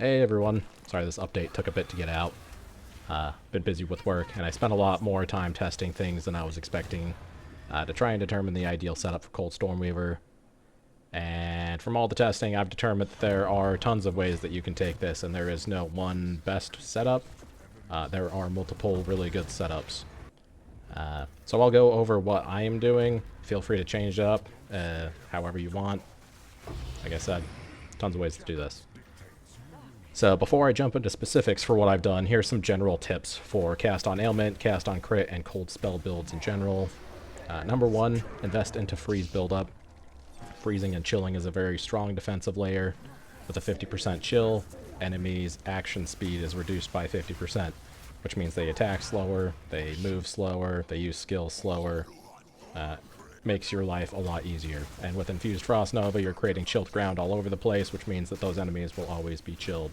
Hey everyone, sorry this update took a bit to get out. Been busy with work, and I spent a lot more time testing things than I was expecting to try and determine the ideal setup for Cold Stormweaver. And from all the testing, I've determined that there are tons of ways that you can take this, and there is no one best setup. There are multiple really good setups. So I'll go over what I am doing. Feel free to change it up however you want. Like I said, tons of ways to do this. So before I jump into specifics for what I've done, here's some general tips for cast on ailment, cast on crit, and cold spell builds in general. Number one, invest into freeze buildup. Freezing and chilling is a very strong defensive layer. With a 50% chill, enemies' action speed is reduced by 50%, which means they attack slower, they move slower, they use skills slower. Makes your life a lot easier. And with Infused Frost Nova, you're creating chilled ground all over the place, which means that those enemies will always be chilled.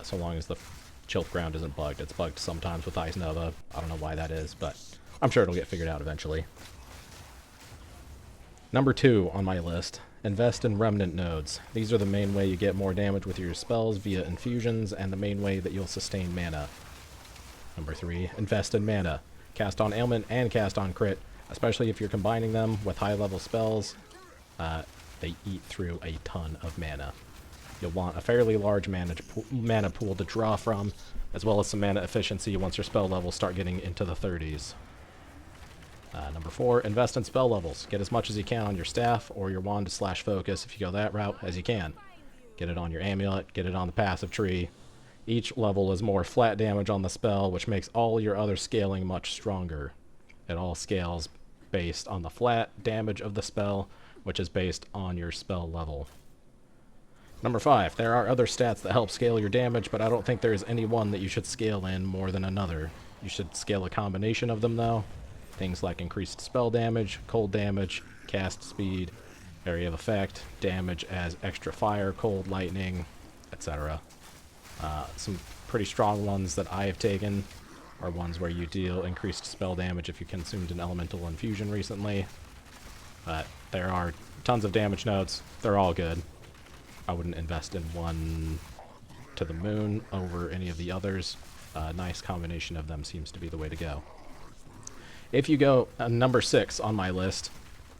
So long as the chilled ground isn't bugged. It's bugged sometimes with Ice Nova. I don't know why that is, but I'm sure it'll get figured out eventually. Number 2 on my list, invest in Remnant Nodes. These are the main way you get more damage with your spells via infusions, and the main way that you'll sustain mana. Number 3, invest in mana. Cast on ailment and cast on crit. Especially if you're combining them with high-level spells, they eat through a ton of mana. You'll want a fairly large mana pool to draw from, as well as some mana efficiency once your spell levels start getting into the 30s. Number 4, invest in spell levels. Get as much as you can on your staff or your wand / focus, if you go that route, as you can. Get it on your amulet, get it on the passive tree. Each level is more flat damage on the spell, which makes all your other scaling much stronger. It all scales based on the flat damage of the spell, which is based on your spell level. Number 5, there are other stats that help scale your damage, but I don't think there is any one that you should scale in more than another. You should scale a combination of them though. Things like increased spell damage, cold damage, cast speed, area of effect, damage as extra fire, cold, lightning, etc. Some pretty strong ones that I have taken are ones where you deal increased spell damage if you consumed an elemental infusion recently. But there are tons of damage nodes. They're all good. I wouldn't invest in one to the moon over any of the others. A nice combination of them seems to be the way to go. If you go, number 6 on my list,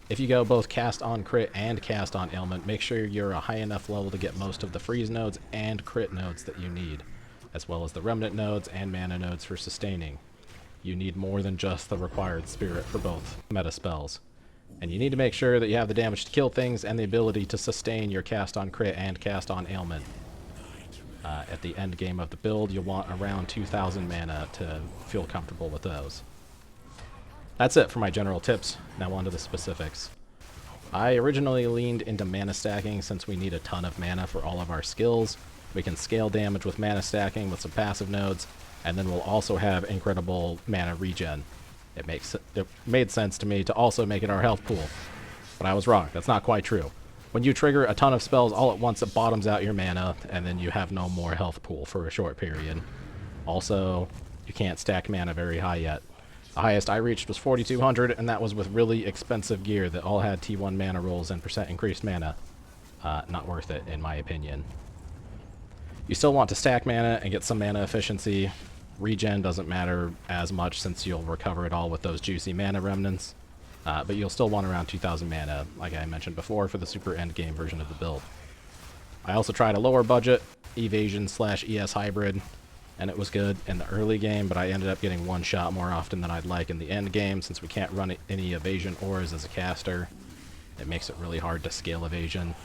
if you go both cast on crit and cast on ailment, make sure you're a high enough level to get most of the freeze nodes and crit nodes that you need, as well as the remnant nodes and mana nodes for sustaining. You need more than just the required spirit for both meta spells. And you need to make sure that you have the damage to kill things and the ability to sustain your cast on crit and cast on ailment. At the end game of the build, you'll want around 2,000 mana to feel comfortable with those. That's it for my general tips. Now on to the specifics. I originally leaned into mana stacking since we need a ton of mana for all of our skills. We can scale damage with mana stacking with some passive nodes, and then we'll also have incredible mana regen. It made sense to me to also make it our health pool. But I was wrong. That's not quite true. When you trigger a ton of spells all at once, it bottoms out your mana, and then you have no more health pool for a short period. Also, you can't stack mana very high yet. The highest I reached was 4,200, and that was with really expensive gear that all had T1 mana rolls and % increased mana. Not worth it, in my opinion. You still want to stack mana and get some mana efficiency. Regen doesn't matter as much since you'll recover it all with those juicy mana remnants. But you'll still want around 2,000 mana, like I mentioned before, for the super endgame version of the build. I also tried a lower budget, evasion / ES hybrid, and it was good in the early game, but I ended up getting one shot more often than I'd like in the end game since we can't run any evasion ores as a caster. It makes it really hard to scale evasion,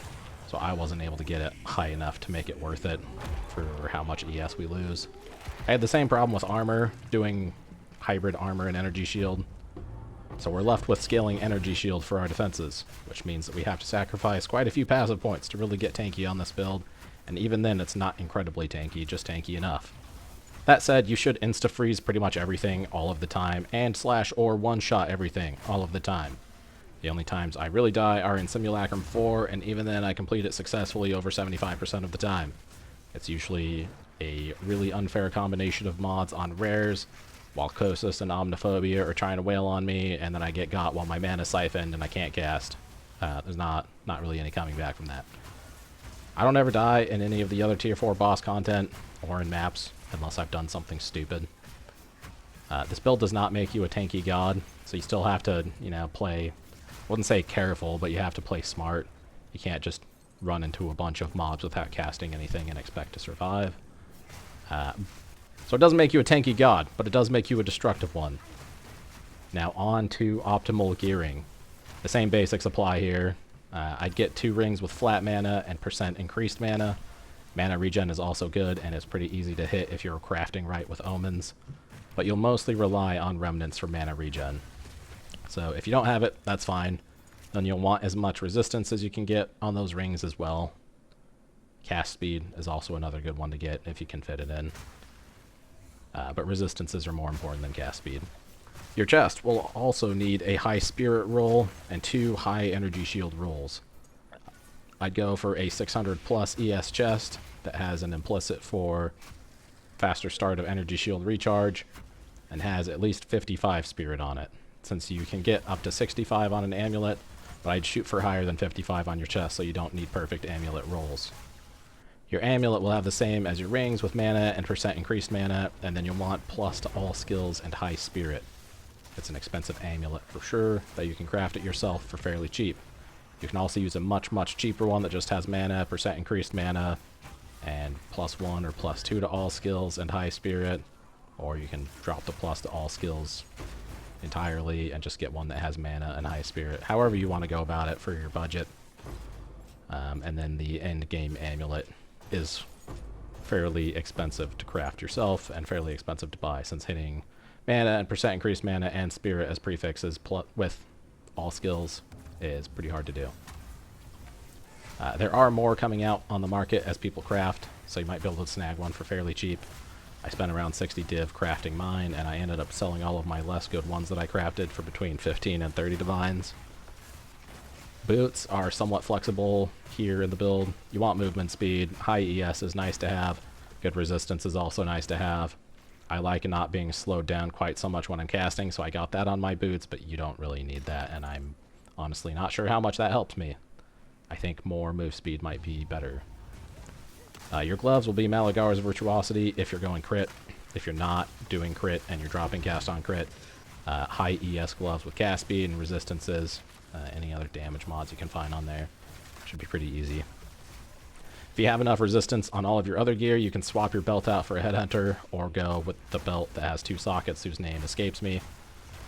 so I wasn't able to get it high enough to make it worth it for how much ES we lose. I had the same problem with armor, doing hybrid armor and energy shield. So we're left with scaling energy shield for our defenses, which means that we have to sacrifice quite a few passive points to really get tanky on this build, and even then it's not incredibly tanky, just tanky enough. That said, you should insta-freeze pretty much everything all of the time, and / or one-shot everything all of the time. The only times I really die are in Simulacrum 4, and even then I complete it successfully over 75% of the time. It's usually a really unfair combination of mods on rares, while Cosis and Omniphobia are trying to wail on me, and then I get got while my mana siphoned and I can't cast. There's not really any coming back from that. I don't ever die in any of the other tier 4 boss content or in maps unless I've done something stupid. This build does not make you a tanky god, so you still have to, you know, play, I wouldn't say careful, but you have to play smart. You can't just run into a bunch of mobs without casting anything and expect to survive. So it doesn't make you a tanky god, but it does make you a destructive one. Now on to optimal gearing. The same basics apply here. I'd get 2 rings with flat mana and % increased mana. Mana regen is also good and is pretty easy to hit if you're crafting right with omens. But you'll mostly rely on remnants for mana regen. So if you don't have it, that's fine. Then you'll want as much resistance as you can get on those rings as well. Cast speed is also another good one to get if you can fit it in. But resistances are more important than cast speed. Your chest will also need a high spirit roll and 2 high energy shield rolls. I'd go for a 600 plus ES chest that has an implicit for faster start of energy shield recharge and has at least 55 spirit on it, since you can get up to 65 on an amulet, but I'd shoot for higher than 55 on your chest so you don't need perfect amulet rolls. Your amulet will have the same as your rings with mana and % increased mana, and then you'll want plus to all skills and high spirit. It's an expensive amulet for sure, that you can craft it yourself for fairly cheap. You can also use a much, much cheaper one that just has mana, % increased mana, and +1 or +2 to all skills and high spirit, or you can drop the plus to all skills entirely and just get one that has mana and high spirit. However you want to go about it for your budget. And then the end game amulet is fairly expensive to craft yourself and fairly expensive to buy, since hitting mana and % increased mana and spirit as prefixes with all skills is pretty hard to do. There are more coming out on the market as people craft, so you might be able to snag one for fairly cheap. I spent around 60 div crafting mine, and I ended up selling all of my less good ones that I crafted for between 15 and 30 divines. Boots are somewhat flexible here in the build. You want movement speed. High ES is nice to have. Good resistance is also nice to have. I like not being slowed down quite so much when I'm casting, so I got that on my boots, but you don't really need that, and I'm honestly not sure how much that helped me. I think more move speed might be better. Your gloves will be Malagar's Virtuosity if you're going crit. If you're not doing crit and you're dropping cast on crit, high ES gloves with cast speed and resistances. Any other damage mods you can find on there. Should be pretty easy. If you have enough resistance on all of your other gear, you can swap your belt out for a headhunter or go with the belt that has 2 sockets whose name escapes me.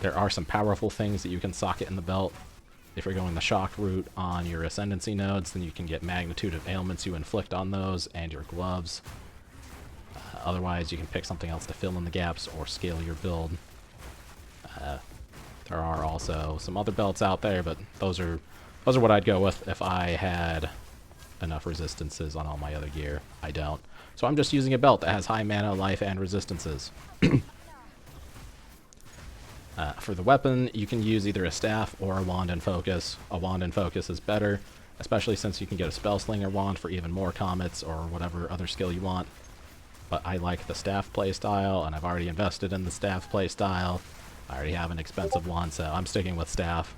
There are some powerful things that you can socket in the belt. If you're going the shock route on your Ascendency Nodes, then you can get magnitude of ailments you inflict on those and your gloves. Otherwise, you can pick something else to fill in the gaps or scale your build. There are also some other belts out there, but those are what I'd go with if I had enough resistances on all my other gear. I don't. So I'm just using a belt that has high mana, life, and resistances. For the weapon, you can use either a staff or a wand and focus. A wand and focus is better, especially since you can get a spellslinger wand for even more comets or whatever other skill you want. But I like the staff playstyle, and I've already invested in the staff playstyle. I already have an expensive one, so I'm sticking with staff.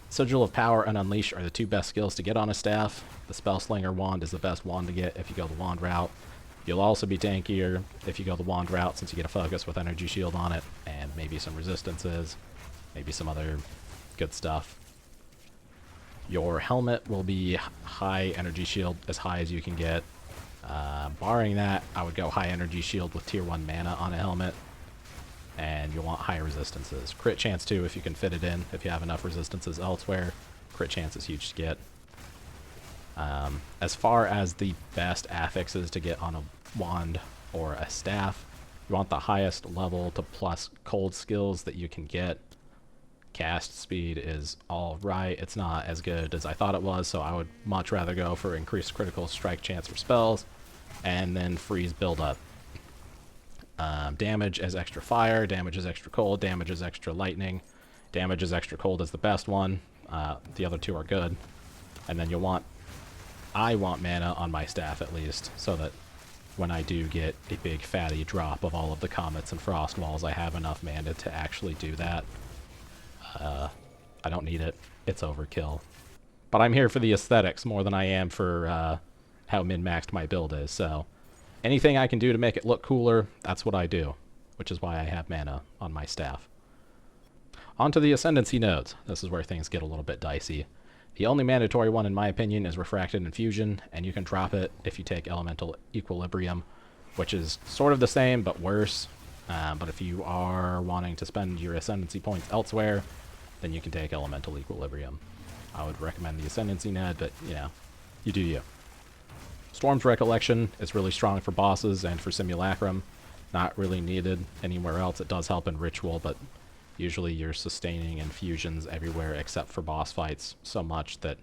Sigil of Power and Unleash are the 2 best skills to get on a staff. The Spellslinger wand is the best wand to get if you go the wand route. You'll also be tankier if you go the wand route, since you get a focus with energy shield on it, and maybe some resistances, maybe some other good stuff. Your helmet will be high energy shield, as high as you can get. Barring that, I would go high energy shield with tier 1 mana on a helmet, and you'll want high resistances. Crit chance too, if you can fit it in, if you have enough resistances elsewhere. Crit chance is huge to get. As far as the best affixes to get on a wand or a staff, you want the highest level to plus cold skills that you can get. Cast speed is alright. It's not as good as I thought it was, so I would much rather go for increased critical strike chance for spells, and then freeze build-up. Damage as extra fire, damage as extra cold, damage as extra lightning. Damage as extra cold is the best one. The other 2 are good. And then I want mana on my staff at least, so that when I do get a big fatty drop of all of the comets and frost walls, I have enough mana to actually do that. I don't need it. It's overkill. But I'm here for the aesthetics more than I am for how min-maxed my build is. So anything I can do to make it look cooler, that's what I do, which is why I have mana on my staff. Onto the Ascendency Nodes. This is where things get a little bit dicey. The only mandatory one, in my opinion, is Refracted Infusion, and you can drop it if you take Elemental Equilibrium, which is sort of the same, but worse. But if you are wanting to spend your Ascendancy points elsewhere, then you can take Elemental Equilibrium. I would recommend the Ascendancy Ned, but, you know, you do you. Storm's Recollection is really strong for bosses and for Simulacrum. Not really needed anywhere else. It does help in Ritual, but usually you're sustaining infusions everywhere except for boss fights so much that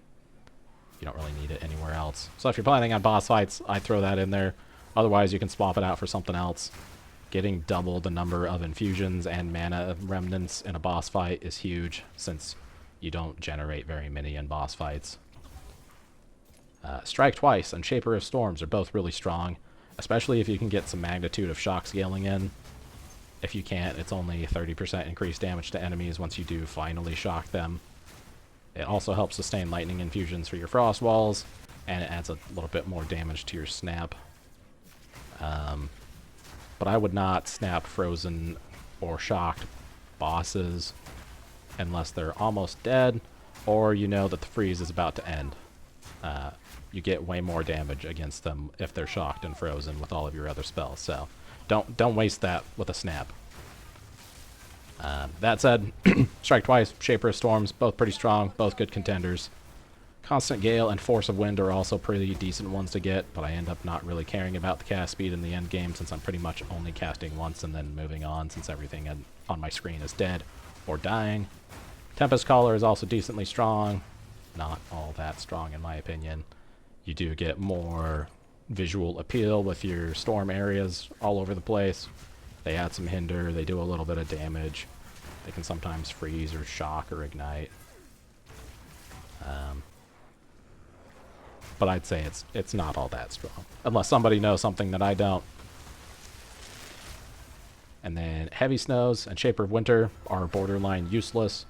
you don't really need it anywhere else. So if you're planning on boss fights, I throw that in there. Otherwise, you can swap it out for something else. Getting double the number of infusions and mana remnants in a boss fight is huge, since you don't generate very many in boss fights. Strike Twice and Shaper of Storms are both really strong, especially if you can get some magnitude of shock scaling in. If you can't, it's only 30% increased damage to enemies once you do finally shock them. It also helps sustain lightning infusions for your frost walls, and it adds a little bit more damage to your snap. But I would not snap frozen or shocked bosses unless they're almost dead, or you know that the freeze is about to end. You get way more damage against them if they're shocked and frozen with all of your other spells, so don't waste that with a snap. That said, Strike Twice, Shaper of Storms, both pretty strong, both good contenders. Constant Gale and Force of Wind are also pretty decent ones to get, but I end up not really caring about the cast speed in the end game, since I'm pretty much only casting once and then moving on, since everything on my screen is dead or dying. Tempest Caller is also decently strong. Not all that strong in my opinion. You do get more visual appeal with your storm areas all over the place. They add some hinder, they do a little bit of damage. They can sometimes freeze or shock or ignite. But I'd say it's not all that strong, unless somebody knows something that I don't. And then Heavy Snows and Shaper of Winter are borderline useless.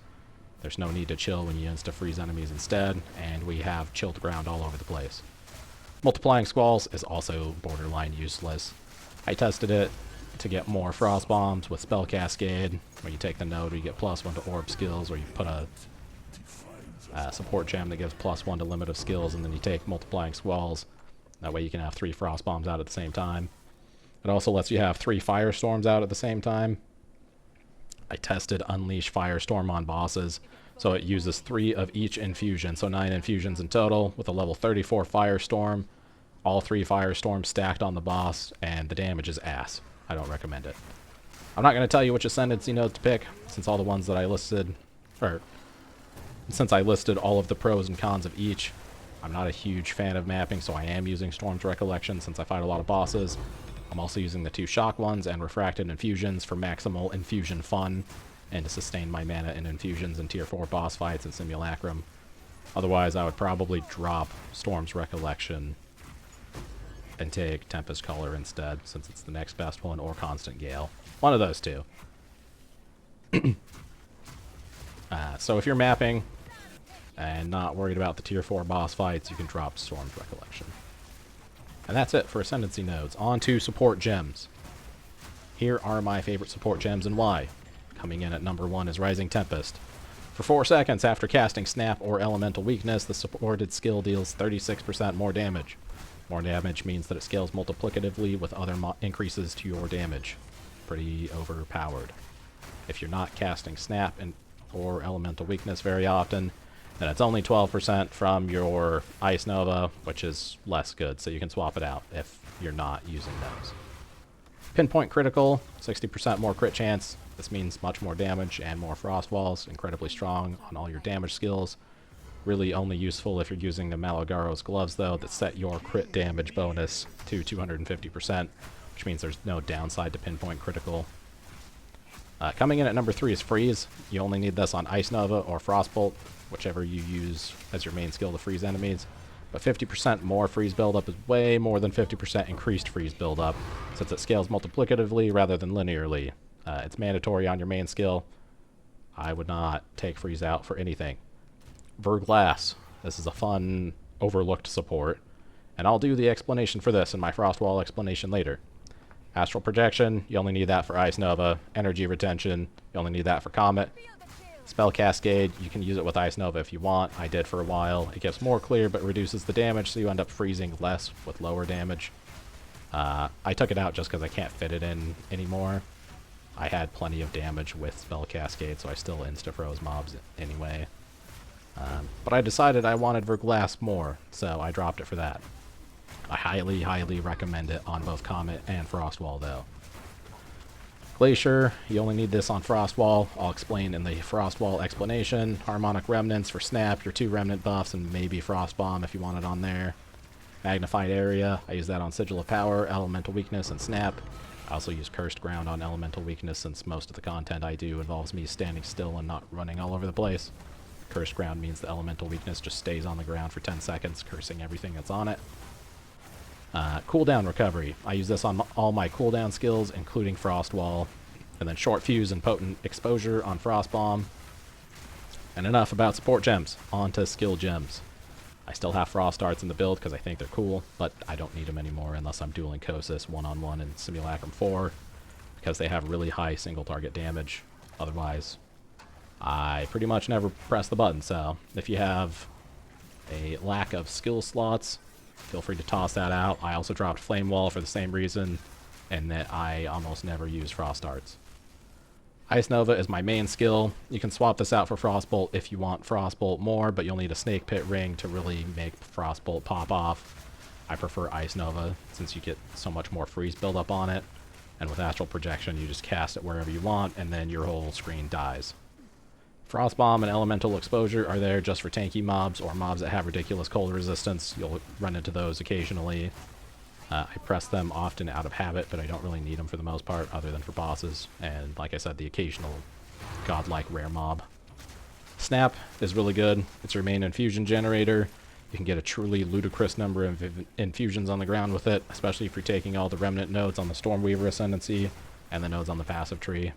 There's no need to chill when you insta-freeze enemies instead, and we have chilled ground all over the place. Multiplying Squalls is also borderline useless. I tested it to get more Frost Bombs with Spell Cascade, where you take the node where you get +1 to orb skills, or you put a support gem that gives +1 to limit of skills, and then you take Multiplying Squalls. That way you can have 3 Frost Bombs out at the same time. It also lets you have 3 Firestorms out at the same time. I tested Unleash Firestorm on bosses, so it uses 3 of each infusion, so 9 infusions in total, with a level 34 Firestorm. All 3 Firestorms stacked on the boss, and the damage is ass. I don't recommend it. I'm not going to tell you which Ascendancy Node to pick, since all the ones that I listed, or since I listed all of the pros and cons of each. I'm not a huge fan of mapping, so I am using Storm's Recollection since I fight a lot of bosses. I'm also using the 2 shock ones and Refracted Infusions for maximal infusion fun, and to sustain my mana in infusions in tier 4 boss fights and Simulacrum. Otherwise, I would probably drop Storm's Recollection and take Tempest Caller instead, since it's the next best one, or Constant Gale. One of those two. So if you're mapping and not worried about the tier 4 boss fights, you can drop Storm's Recollection. And that's it for Ascendancy Nodes. On to support gems. Here are my favorite support gems and why. Coming in at number 1 is Rising Tempest. For 4 seconds after casting Snap or Elemental Weakness, the supported skill deals 36% more damage. More damage means that it scales multiplicatively with other increases to your damage. Pretty overpowered. If you're not casting Snap or Elemental Weakness very often, then it's only 12% from your Ice Nova, which is less good, so you can swap it out if you're not using those. Pinpoint Critical, 60% more crit chance. This means much more damage and more Frost Walls, incredibly strong on all your damage skills. Really only useful if you're using the Malagaro's Gloves, though, that set your crit damage bonus to 250%, which means there's no downside to Pinpoint Critical. Coming in at number 3 is Freeze. You only need this on Ice Nova or Frostbolt, whichever you use as your main skill to freeze enemies. But 50% more freeze buildup is way more than 50% increased freeze buildup, since it scales multiplicatively rather than linearly. It's mandatory on your main skill. I would not take freeze out for anything. Verglass. This is a fun, overlooked support. And I'll do the explanation for this in my Frost Wall explanation later. Astral Projection, you only need that for Ice Nova. Energy Retention, you only need that for Comet. Spell Cascade, you can use it with Ice Nova if you want. I did for a while. It gets more clear but reduces the damage, so you end up freezing less with lower damage. I took it out just because I can't fit it in anymore. I had plenty of damage with Spell Cascade, so I still insta-froze mobs anyway. But I decided I wanted Verglass more, so I dropped it for that. I highly, highly recommend it on both Comet and Frostwall, though. Glacier, you only need this on Frostwall. I'll explain in the Frostwall explanation. Harmonic Remnants for Snap, your 2 Remnant buffs, and maybe Frostbomb if you want it on there. Magnified Area, I use that on Sigil of Power, Elemental Weakness, and Snap. I also use Cursed Ground on Elemental Weakness since most of the content I do involves me standing still and not running all over the place. Cursed Ground means the Elemental Weakness just stays on the ground for 10 seconds, cursing everything that's on it. Cooldown Recovery. I use this on all my cooldown skills, including Frostwall. And then Short Fuse and Potent Exposure on Frostbomb. And enough about support gems. On to skill gems. I still have Frost Arts in the build because I think they're cool, but I don't need them anymore unless I'm dueling Kosis one-on-one in Simulacrum 4, because they have really high single target damage. Otherwise, I pretty much never press the button, so if you have a lack of skill slots, feel free to toss that out. I also dropped Flame Wall for the same reason, and that I almost never use Frost Arts. Ice Nova is my main skill. You can swap this out for Frostbolt if you want Frostbolt more, but you'll need a Snake Pit Ring to really make Frostbolt pop off. I prefer Ice Nova since you get so much more freeze buildup on it, and with Astral Projection you just cast it wherever you want and then your whole screen dies. Frostbomb and Elemental Exposure are there just for tanky mobs or mobs that have ridiculous cold resistance. You'll run into those occasionally. I press them often out of habit, but I don't really need them for the most part, other than for bosses, and like I said, the occasional godlike rare mob. Snap is really good. It's your main infusion generator. You can get a truly ludicrous number of infusions on the ground with it, especially if you're taking all the remnant nodes on the Stormweaver Ascendancy and the nodes on the passive tree.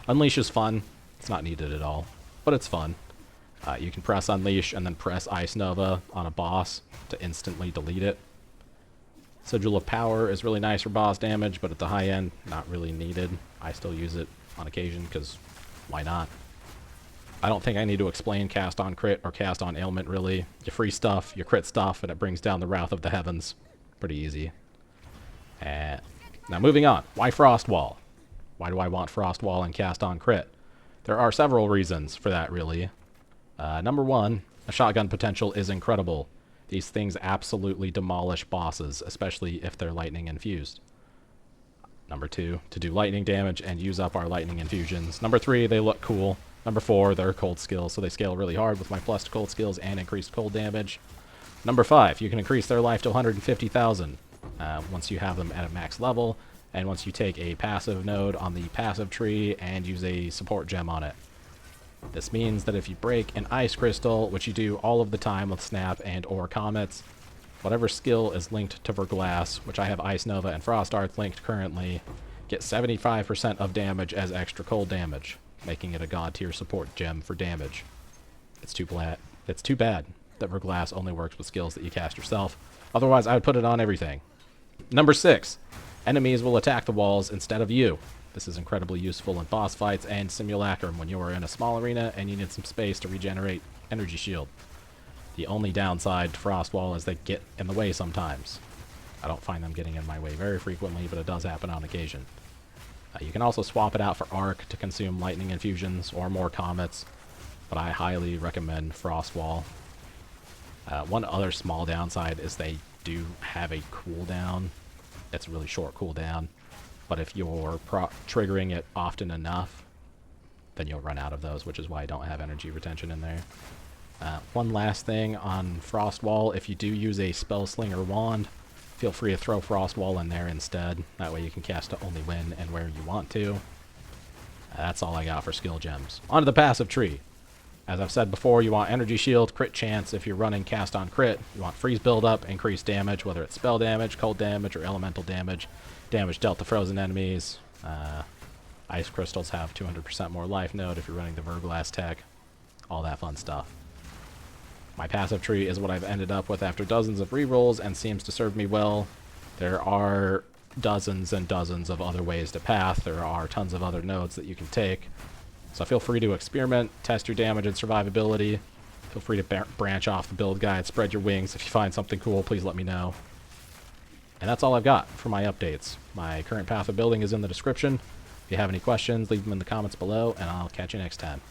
Unleash is fun. It's not needed at all, but it's fun. You can press Unleash and then press Ice Nova on a boss to instantly delete it. Sigil of Power is really nice for boss damage, but at the high end, not really needed. I still use it on occasion, because why not? I don't think I need to explain Cast on Crit or Cast on Ailment, really. You free stuff, you crit stuff, and it brings down the Wrath of the Heavens. Pretty easy. Now moving on. Why Frostwall? Why do I want Frostwall and Cast on Crit? There are several reasons for that, really. Number one, a shotgun potential is incredible. These things absolutely demolish bosses, especially if they're lightning infused. Number two, to do lightning damage and use up our lightning infusions. Number three, they look cool. Number four, they're cold skills, so they scale really hard with my plus to cold skills and increased cold damage. Number five, you can increase their life to 150,000 once you have them at a max level, and once you take a passive node on the passive tree and use a support gem on it. This means that if you break an Ice Crystal, which you do all of the time with Snap and or Comets, whatever skill is linked to Verglass, which I have Ice Nova and Frost Arts linked currently, get 75% of damage as extra cold damage, making it a god tier support gem for damage. It's too bad that Verglass only works with skills that you cast yourself. Otherwise, I would put it on everything. Number 6. Enemies will attack the walls instead of you. This is incredibly useful in boss fights and Simulacrum when you are in a small arena and you need some space to regenerate energy shield. The only downside to Frostwall is they get in the way sometimes. I don't find them getting in my way very frequently, but it does happen on occasion. You can also swap it out for Arc to consume lightning infusions or more comets, but I highly recommend Frostwall. One other small downside is they do have a cooldown. It's a really short cooldown. But if you're triggering it often enough, then you'll run out of those, which is why I don't have energy retention in there. One last thing on Frostwall, if you do use a Spellslinger wand, feel free to throw Frostwall in there instead. That way you can cast to only when and where you want to. That's all I got for skill gems. On to the passive tree. As I've said before, you want energy shield, crit chance if you're running cast on crit. You want freeze buildup, increased damage, whether it's spell damage, cold damage, or elemental damage. Damage dealt to frozen enemies. Ice crystals have 200% more life node if you're running the Verglass tech. All that fun stuff. My passive tree is what I've ended up with after dozens of rerolls and seems to serve me well. There are dozens and dozens of other ways to path. There are tons of other nodes that you can take. So feel free to experiment, test your damage and survivability. Feel free to branch off the build guide, spread your wings. If you find something cool, please let me know. And that's all I've got for my updates. My current path of building is in the description. If you have any questions, leave them in the comments below, and I'll catch you next time.